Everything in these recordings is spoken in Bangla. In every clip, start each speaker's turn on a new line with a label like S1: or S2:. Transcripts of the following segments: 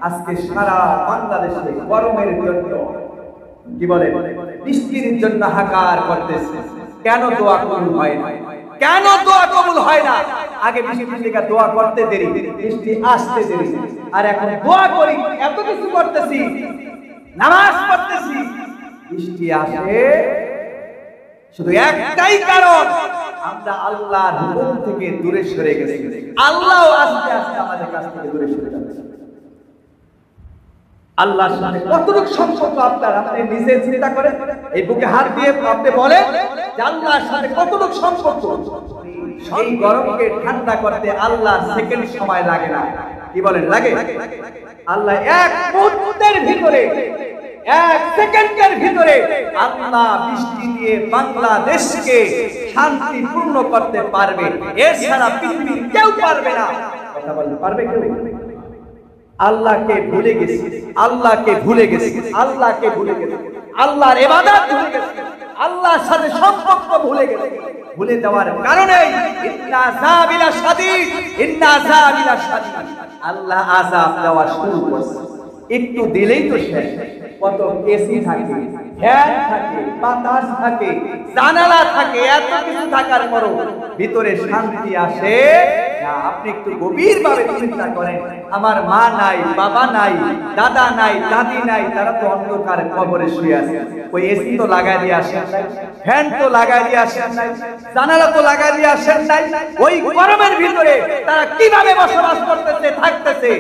S1: আজকে সারা বাংলাদেশে গরমের জন্য কি বলে বৃষ্টির জন্য হাহাকার করতেছে। কেন দোয়া কবুল হয় না? কেন দোয়া কবুল হয় না? আগে বৃষ্টির দিকে দোয়া করতে দেরি, বৃষ্টি আসতে দেরি, আর এখন দোয়া করি, এত কিছু করতেছি, নামাজ পড়তেছি, বৃষ্টি আসে। শুধু একটাই কারণ, আমরা আল্লাহর হুকুম থেকে দূরে সরে গেছি। আল্লাহও আস্তে আস্তে আমাদের কাছ থেকে দূরে সরে যাচ্ছে। আল্লাহর সাথে কতটুকু সম্পর্ক আপনার, আপনি নিজে চিন্তা করেন। এই বুকে হাত দিয়ে আপনি বলেন যে আল্লাহর সাথে কতটুকু সম্পর্ক। এই গরমকে ঠান্ডা করতে আল্লাহ সেকেন্ড সময় লাগে না। কি বলেন, লাগে? আল্লাহ এক মুহূর্তের ভিতরে, এক সেকেন্ডের ভিতরে আল্লাহ বৃষ্টি দিয়ে বাংলাদেশকে শান্তিপূর্ণ করতে পারবে। এছাড়া পৃথিবীর কেউ পারবে না। কথা বলতে পারবে কেউ? আল্লাহকে ভুলে গেছি, আল্লাহকে ভুলে গেছি, আল্লাহকে ভুলে গেছি, আল্লাহর ইবাদত ভুলে গেছি, আল্লাহর সাথে সম্পর্ক ভুলে গেছি। ভুলে যাওয়ার কারণে ইন্না যাবিলা শাদীদ, ইন্না যাবিলা শাদীদ, আল্লাহ আযাব দেওয়া শুরু করছে। একটু দিলেই তো শেষ। কত এসি থাকে, ফ্যান থাকে, বাতাস থাকে, জানালা থাকে, এত কিছু থাকার পরও ভিতরে শান্তি আসে না। আপনি একটু গভীরভাবে চিন্তা করেন। আমার মা নাই, বাবা নাই, দাদা নাই, দাদি নাই, তারা তো অন্ধকার কবরে শুয়ে আছে। ওই এসি তো লাগাই দিয়ে আসেন নাই, ফ্যান তো লাগাই দিয়ে আসেন নাই, জানালা তো লাগাই দিয়ে আসেন নাই। ওই গরমের ভিতরে তারা কিভাবে বসবাস করতেছে, থাকতেছে?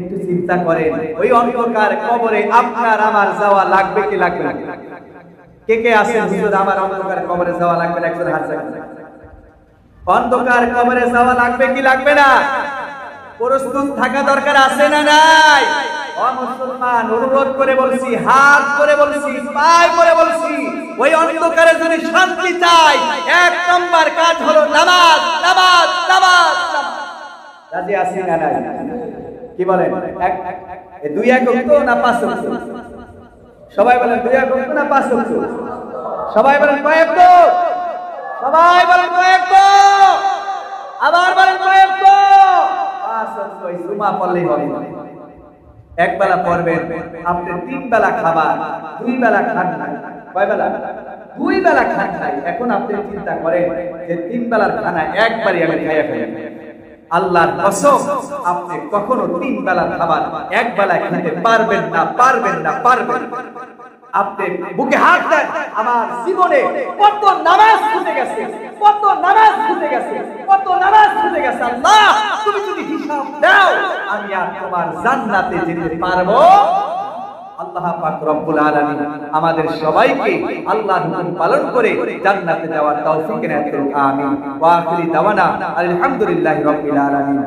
S1: একটু চিন্তা করেন। ওই অন্ধকার কবরে আপনার আমার যাওয়া লাগবে কি লাগবে না? কে কে আছেন হুজুর আমার অন্ধকার কবরে যাওয়া লাগবে না? একজন হাত জাগান। অন্ধকার কবরে যাওয়া লাগবে কি লাগবে না? প্রস্তুত থাকা দরকার আছে না নাই? ও মুসলমান, অনুরোধ করে বলছি, হাত করে বলছি, পায়ে করে বলছি, ওই অন্ধকারে যদি শান্তি চাই, এক নম্বর কাজ হলো নামাজ, নামাজ, নামাজ। রাজি আছি না নাই? কি বলেন? দুই এক ওয়াক্ত না পাঁচ ওয়াক্ত? সবাই বলেন দুই এক ওয়াক্ত না পাঁচ ওয়াক্ত? সবাই বলেন কয় ওয়াক্ত? সবাই বলেন কয় ওয়াক্ত? আবার বলেন কয় ওয়াক্ত? পাঁচ ওয়াক্ত। জুমা পড়লেই হবে। এক বেলা পড়বেন, আপনি তিন বেলা খাবার, দুই বেলা খান নাই। কয় বেলা? দুই বেলা খান নাই। এখন আপনি চিন্তা করেন যে তিন বেলার খানা একবারই আমি খাইয়া ফেলি। আল্লাহর কসম, আপনি কখনো তিন বেলা খাবার এক বেলা খেতে পারবেন না, পারবেন না, পারবেন। আপনি বুকে হাত দেন, আমার জীবনে কত নামাজ ছুটে গেছে, কত নামাজ ছুটে গেছে, কত নামাজ ছুটে গেছে। আল্লাহ, তুমি যদি হিসাব দাও, আমি আর তোমার জান্নাতে যেতে পারবো? আল্লাহ পাক রব্বুল আলামিন আমাদের সবাইকে আল্লাহর হুকুম পালন করে জান্নাতে যাওয়ার তৌফিক এনায়েত করুন। আমিন। ওয়া আখিরি দাওয়ানা আলহামদুলিল্লাহি রাব্বিল আলামিন।